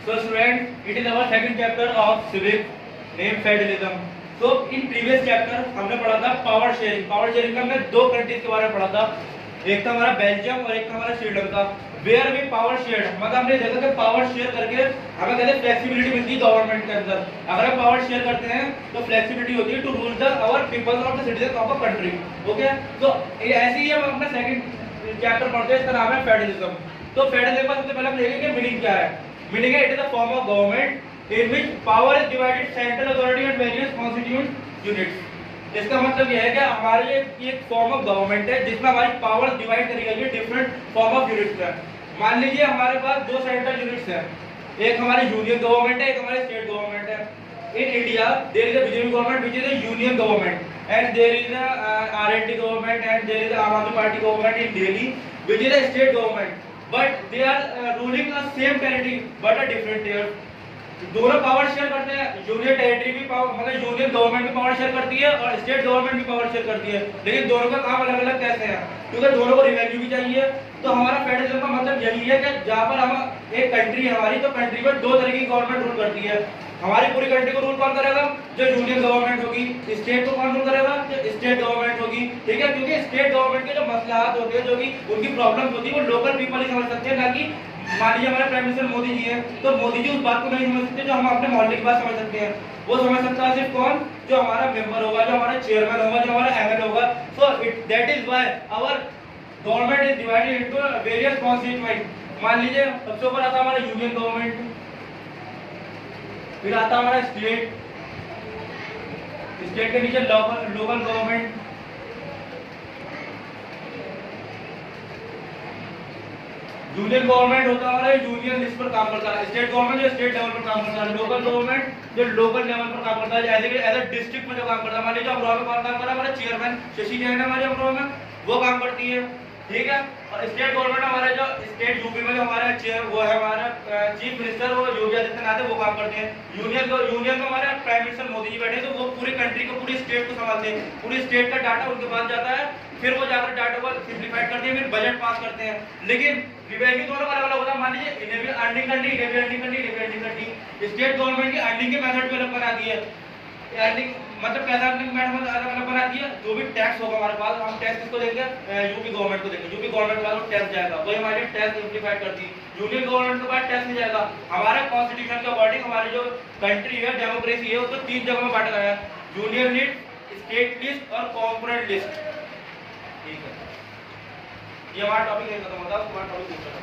So students, it is our second chapter of civics named Federalism. So in previous chapter हमने पढ़ा था power sharing. Power sharing का हमने दो countries के बारे में पढ़ा था, एक था हमारा बेल्जियम और एक था हमारा श्रीलंका। वेयर भी पावर शेयर, मतलब हमने देखा कि पावर शेयर करके हमें कहते हैं फ्लेक्सिबिलिटी मिलती है गवर्नमेंट के अंदर। अगर हम पावर शेयर करते हैं तो फ्लेक्सिबिलिटी होती है to rule the our peoples of the citizen of a country. Okay, तो ऐसे ही हम अपना सेकंड चैप्टर पढ़ते हैं, इसका नाम है फेडरलिज्म। तो फेडरलिज्म सबसे पहले हम देखेंगे मीनिंग क्या है। मीनिंग है, it is a form of government in which power is divided central authority and various constituent units. इसका मतलब यह है कि हमारे ये एक फॉर्म ऑफ गवर्नमेंट है जिसमें हमारी पावर डिवाइड करी गई है डिफरेंट फॉर्म ऑफ यूनिट्स में। मान लीजिए हमारे पास दो सेंट्रल यूनिट्स हैं, एक हमारी यूनियन गवर्नमेंट है, एक हमारी स्टेट गवर्नमेंट है। In India there is a BJP government which is a union government and there is a RLD government and there is a Aam Aadmi party government in Delhi which is a state government, but they are ruling a same territory but a different tier. दोनों power share करते हैं, union territory भी power, मतलब union government भी power share करती है और state government भी पावर शेयर करती है, लेकिन दोनों का काम अलग अलग कैसे है, क्योंकि दोनों को रिवेन्यू भी चाहिए। तो हमारा फेडरलिज्म का मतलब यही है कि जहाँ पर हम एक कंट्री है हमारी, तो कंट्री में दो तरह की गवर्नमेंट रूल करती है। हमारी पूरी कंट्री को रूल कौन करेगा? जो यूनियन गवर्नमेंट होगी। स्टेट को कौन रूल करेगा? जो स्टेट गवर्नमेंट होगी। ठीक है, क्योंकि स्टेट गवर्नमेंट के जो मसलाहत होते हैं, जो कि उनकी प्रॉब्लम्स होती है, वो लोकल पीपल ही समझ सकते हैं, ना कि मान लीजिए हमारे प्राइम मिनिस्टर मोदी जी हैं, तो मोदी जी उस बात को नहीं समझ सकते जो हम अपने मोहल्ले की बात समझ सकते हैं। वो समझ सकता है सिर्फ कौन? जो हमारा मेंबर होगा, जो हमारा चेयरमैन होगा, जो हमारा एमएलए होगा। So that is why our government is divided into various constituent. मान लीजिए सबसे ऊपर आता है हमारा यूनियन गवर्नमेंट, फिर आता है हमारा स्टेट, स्टेट के नीचे लोकल गवर्नमेंट, यूनियन गवर्नमेंट होता है हमारा यूनियन लिस्ट पर काम करता है, स्टेट गवर्नमेंट जो स्टेट लेवल पर काम करता है, लोकल गवर्नमेंट जो लोकल लेवल पर काम करता है, जैसे कि एज अ डिस्ट्रिक्ट में जो काम करता है। मान लीजिए अमरोहा में कौन काम कर रहा है? हमारा चेयरमैन शशि जैन है हमारे अमरोहा में, वो काम करती है। ठीक है, और स्टेट गवर्नमेंट हमारे जो स्टेट यूपी में जो हमारा चेयर वो है हमारा चीफ मिनिस्टर, वो योगी आदित्यनाथ है, वो काम करते हैं। यूनियन में हमारे प्राइम मिनिस्टर मोदी जी बैठे, तो वो पूरी कंट्री को, पूरी स्टेट को संभालते हैं। पूरी स्टेट का डाटा उनके पास जाता है, फिर वो जाकर डाटा को सिंप्लीफाइड करते हैं, फिर बजट पास करते हैं। लेकिन रिवेन्यू दोनों का अलग अलग होता है। मान लीजिए इन्हें भी अर्निंग करनी, इन्हें भी अर्निंग करनी, इन्हें भी अर्निंग करनी। स्टेट गवर्नमेंट की अर्निंग के मेथड भी अलग बना दी है, अर्निंग मतलब कैसा अर्निंग मेथड अलग अलग बना दी है। जो भी टैक्स होगा हमारे पास, हम टैक्स किसको देंगे? यूपी गवर्नमेंट को देंगे। यूपी गवर्नमेंट के पास टैक्स जाएगा, वही हमारी टैक्स सिंप्लीफाइड करती है। यूनियन गवर्नमेंट के पास टैक्स नहीं जाएगा। हमारे कॉन्स्टिट्यूशन के अकॉर्डिंग हमारी जो कंट्री है, डेमोक्रेसी है, उसको तीन जगह में बांटा गया है, यूनियन लिस्ट, स्टेट लिस्ट और कॉर्पोरेट लिस्ट। ठीक है, ये हमारा टॉपिक है, खत्म होता है। हमारा टॉपिक दूसरा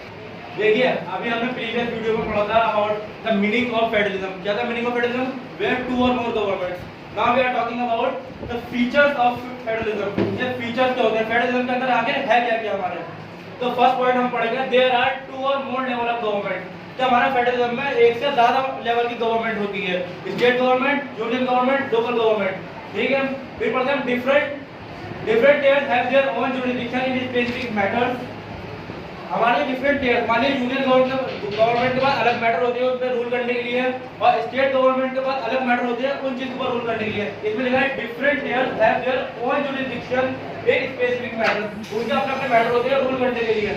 देखिए, अभी हमने प्रीवियस वीडियो में पढ़ा था about the meaning of federalism. क्या था meaning of federalism? Where two or more governments. Now we are talking about the features of federalism. ये फीचर्स क्या होते हैं फेडरलिज्म के अंदर, आखिर है क्या क्या हमारे? तो फर्स्ट पॉइंट हम पढ़ेंगे, there are to or more level of government. तो हमारा फेडरलिज्म में एक से ज्यादा लेवल की गवर्नमेंट होती है, state government, union government, local government. ठीक है, फिर पढ़ते हैं different tears have their own jurisdiction in specific matters. हमारे डिफरेंट टेयर्स, मान लीजिए यूनियन गवर्नमेंट के पास अलग मैटर होते हैं उन पर रूल करने के लिए, और स्टेट गवर्नमेंट के पास अलग मैटर होते हैं उन चीजों पर रूल करने के लिए। इसमें लिखा है different tears have their own jurisdiction in specific matters. उनके अपने अपने मैटर होते हैं रूल करने के लिए।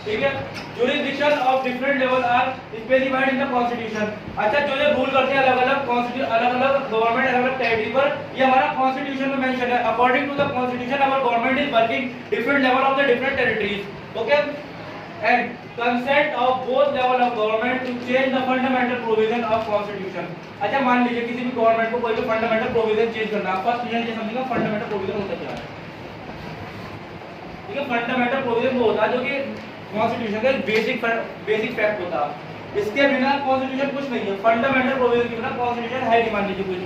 ठीक है, jurisdiction of different level are specified in the constitution. अच्छा, जो जो रूल करते हैं अलग अलग गवर्नमेंट अलग अलग टेरिटरी पर, ये हमारा कॉन्स्टिट्यूशन में मेंशन है। According to the constitution our government is working different level of the different territories. Okay, and consent of both level of government to change the fundamental provision of constitution। अच्छा, मान लीजिए किसी भी government को कोई भी fundamental provision change करना है, फर्स्ट ये समझेगा फंडामेंटल प्रोविजन होता क्या है। ठीक है, फंडामेंटल प्रोविजन वो होता है जो कि कॉन्स्टिट्यूशन का बेसिक फैक्ट होता है। इसके बिना कॉन्स्टिट्यूशन कुछ नहीं है। फंडामेंटल प्रोविजन के बिना कॉन्स्टिट्यूशन है नहीं। मान लीजिए कुछ,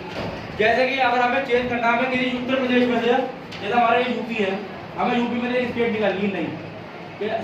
जैसे कि अगर हमें चेंज करना है किसी उत्तर प्रदेश में से, जैसे हमारा ये यूपी है, हमें यूपी में से स्टेट निकालनी नहीं,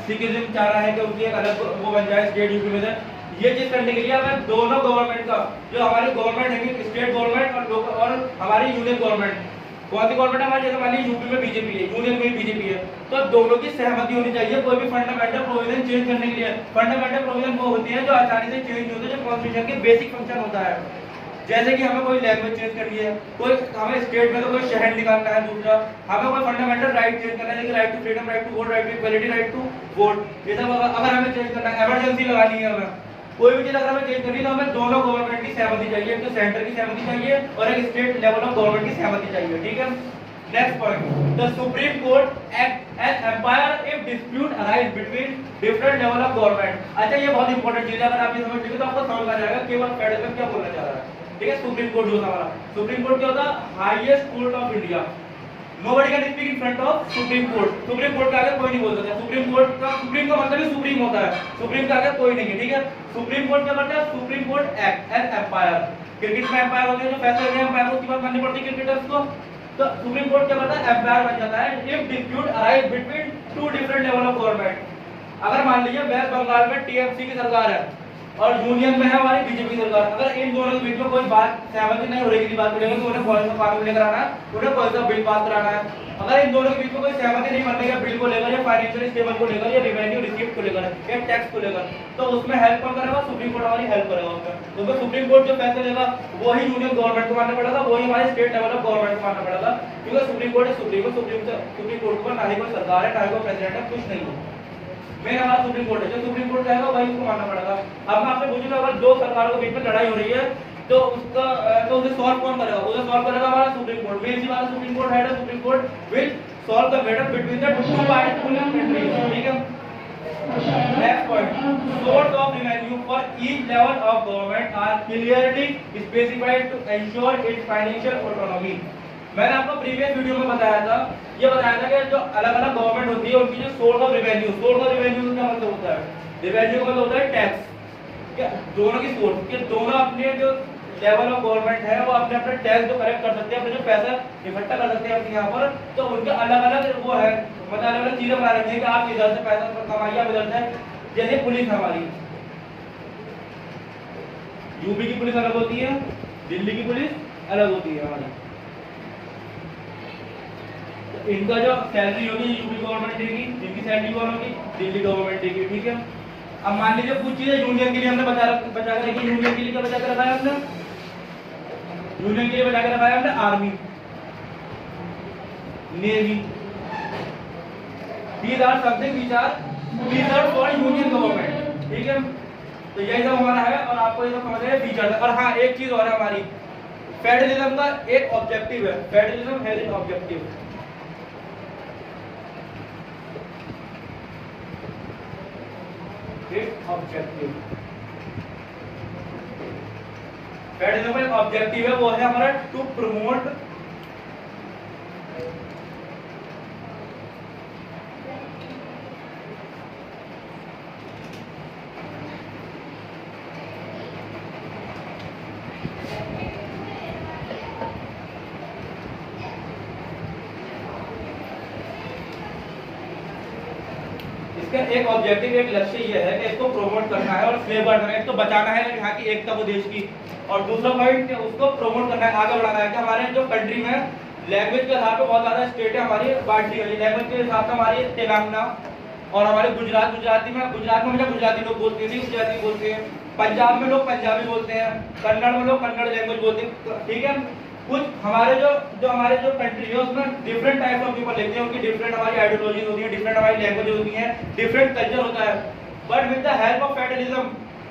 सिखिज्म चाह रहा है कि उनकी एक अलग वो बन जाए स्टेट यूपी में से। ये चीज करने के लिए हमें दोनों गवर्नमेंट का, जो हमारी गवर्नमेंट है स्टेट गवर्नमेंट और लोकल और हमारी यूनियन गवर्नमेंट, कौन सी गवर्नमेंट हमारी, जैसे मान लीजिए यूपी में बीजेपी है, यूनियन में बीजेपी है, तो दोनों की सहमति होनी चाहिए कोई भी फंडामेंटल प्रोविजन चेंज करने के लिए। फंडामेंटल प्रोविजन वो होती है जो आसानी से चेंज होते हैं, जो कॉन्स्टिट्यूशन के बेसिक फंक्शन होता है। जैसे कि हमें कोई लैंग्वेज चेंज करनी है, कोई हमें स्टेट में तो कोई शहर निकालना है दूसरा, हमें कोई फंडामेंटल राइट चेंज करना है, जैसे right to freedom, right to vote, right to equality, right to vote, ये सब अगर हमें चेंज करना है, इमरजेंसी लगानी है हमें, कोई भी चीज अगर हमें चेंज करनी है तो हमें दोनों गवर्नमेंट की सहमति चाहिए, एक तो सेंटर की सहमति चाहिए और एक स्टेट लेवल ऑफ गवर्नमेंट की सहमति चाहिए, ठीक है। Next point, the supreme court act as umpire if dispute arise between different level of government. अच्छा ये बहुत इंपॉर्टेंट चीज है, अगर आप ये समझ लेंगे तो आपको समझ आ जाएगा केवल फेडरलिज्म क्या बोलना चाह रहा है, ठीक है। सुप्रीम कोर्ट जो हमारा सुप्रीम कोर्ट क्या होता है, highest court of India. Nobody can speak in front of supreme court. Supreme court के आगे कोई नहीं बोल सकता। सुप्रीम कोर्ट का सुप्रीम का मतलब ही सुप्रीम होता है, सुप्रीम के आगे कोई नहीं है, ठीक है। सुप्रीम कोर्ट क्या करता है, supreme court act as umpire. Cricket में एम्पायर होते हैं जो फैसले लेते हैं, एम्पायर को उसकी बात माननी पड़ती है क्रिकेटर्स को। तो सुप्रीम कोर्ट क्या करता है, एम्पायर बन जाता है if dispute arise between two different level of government. अगर मान लीजिए वेस्ट बंगाल में टीएमसी की सरकार है और यूनियन में है हमारी बीजेपी की सरकार, अगर इन दोनों के बीच में कोई बात सहमति नहीं हो रही किसी बात को लेकर तो उन्हें कौन सा कानून लेकर आना है, उन्हें कौन सा बिल पास कराना है। अगर इन दोनों के बीच में कोई सहमति नहीं बनने का बिल को लेकर या फाइनेंशियल स्टेबल को लेकर या रेवेन्यू रिसीप्ट को लेकर या टैक्स को लेकर, तो उसमें हेल्प कौन करेगा, सुप्रीम कोर्ट हमारी हेल्प करेगा उसमें। तो सुप्रीम कोर्ट जो फैसला लेगा वही यूनियन गवर्नमेंट को मानना पड़ेगा, वही हमारे स्टेट लेवल ऑफ गवर्नमेंट को मानना पड़ेगा, क्योंकि सुप्रीम कोर्ट सुप्रीम कोर्ट पर ना ही कोई सरकार है ना ही कोई प्रेसिडेंट है, कुछ नहीं है। मेन हमारा सुप्रीम कोर्ट है, जो सुप्रीम कोर्ट कहेगा वही उसको मानना पड़ेगा। अब मैं आपसे पूछूंगा अगर दो सरकारों के बीच में लड़ाई हो रही है तो उसका तो उसे सॉल्व कौन करेगा, उसे सॉल्व करेगा हमारा सुप्रीम कोर्ट। मेन सी बात सुप्रीम कोर्ट है, supreme court will solve the matter between the two parties, ठीक है। Next point, source of revenue for each level of government are clearly specified to ensure its financial autonomy. मैंने आपको previous video में बताया था, ये बताया था कि जो अलग अलग गवर्नमेंट होती है उनकी जो सोर्स ऑफ रेवेन्यू का मतलब होता है, रेवेन्यू का मतलब होता है टैक्स। क्या दोनों की सोर्स के दोनों अपने जो लेवल ऑफ गवर्नमेंट है वो अपने अपने टैक्स जो कलेक्ट कर सकते हैं, अपने जो पैसा इकट्ठा कर सकते हैं अपने यहाँ पर, तो उनके अलग अलग वो है, मतलब अलग अलग चीजें बना रखी है कि आप इधर से पैसा कमाइए, आप इधर से। जैसे पुलिस हमारी यूपी की पुलिस अलग होती है, दिल्ली की पुलिस अलग होती है हमारी। इनका जो सैलरी होगी यूपी गवर्नमेंट देगी, इनकी सैलरी कौन होगी, दिल्ली गवर्नमेंट देगी, ठीक है। अब मान लीजिए कुछ चीजें यूनियन के लिए हमने बचा कर रखी, यूनियन के लिए क्या बचा कर रखा है हमने, यूनियन के लिए बचा कर रखा है हमने army, navy. These are something which are reserved for union government, ठीक है। तो यही सब हमारा है और आपको ये सब समझ रहे हैं फीचर। और हाँ एक चीज और है हमारी, फेडरलिज्म का एक ऑब्जेक्टिव है, federalism has an objective. Objective federalism का ऑब्जेक्टिव है, वो है हमारा टू प्रमोट इसका एक ऑब्जेक्टिव एक लक्ष्य ये है कि इसको प्रमोट करना है और सेव करना है, एक तो बचाना है यहाँ की एकता को देश की, और दूसरा पॉइंट उसको प्रमोट करना है, आगे बढ़ाना है कि हमारे जो कंट्री में लैंग्वेज के आधार पर बहुत ज्यादा स्टेट है हमारी बांटी हुई, लैंग्वेज के हिसाब से हमारी तेलंगाना और हमारे गुजरात में हमेशा गुजराती लोग बोलते हैं, गुजराती बोलते हैं, पंजाब में लोग पंजाबी बोलते हैं, कन्नड़ में लोग कन्नड़ लैंग्वेज बोलते हैं, ठीक है। कुछ हमारे हमारे जो कंट्री है उसमें डिफरेंट टाइप ऑफ पीपल लेते हैं, उनकी डिफरेंट हमारी आइडियोलॉजी होती है, डिफरेंट हमारी लैंग्वेज होती है, डिफरेंट कल्चर होता है, but with the help of federalism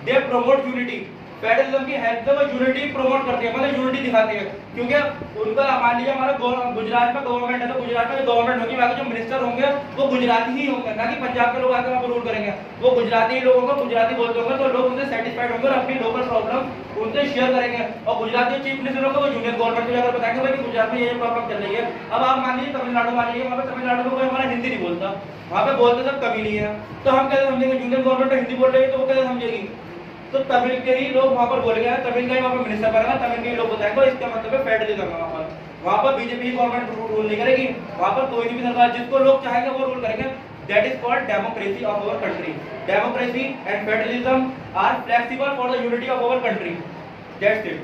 they promote unity. Federalism की हेल्प से वो यूनिटी प्रमोट करते हैं, मतलब यूनिटी दिखाते हैं, क्योंकि उनका मान लीजिए हमारा गुजरात में गवर्नमेंट है तो गुजरात में जो गवर्नमेंट होगी वहाँ के जो मिनिस्टर होंगे वो गुजराती ही होंगे, ना कि पंजाब के लोग आकर वहाँ पर रूल करेंगे, वो गुजराती ही लोग होंगे, गुजराती बोलते होंगे, तो लोग उनसे सेटिस्फाइड होंगे और अपनी लोकल प्रॉब्लम उनसे शेयर करेंगे। और गुजराती चीफ मिनिस्टर होंगे वो यूनियन गवर्नमेंट को जाकर बताएंगे भाई गुजरात में ये प्रॉब्लम चल रही है। अब आप मान लीजिए तमिलनाडु मान लीजिए, वहाँ पे तमिलनाडु में कोई हमारा हिंदी नहीं बोलता, वहाँ पे बोलते सब कभी नहीं है, तो हम कैसे समझेंगे, यूनियन गवर्नमेंट हिंदी बोल रही है तो वो कैसे समझेगी, तो तमिल के ही लोग वहाँ पर बोलेंगे, तमिल का ही वहाँ पर मिनिस्टर बनेगा, तमिल के ही लोग बताएंगे, इसका मतलब है फेडरलिज्म है। वहाँ पर बीजेपी गवर्नमेंट रूल नहीं करेगी, वहाँ पर कोई भी सरकार जिसको लोग चाहेंगे वो रूल करेंगे। That is called democracy of our country. Democracy and federalism are flexible for the unity of our country. That's it.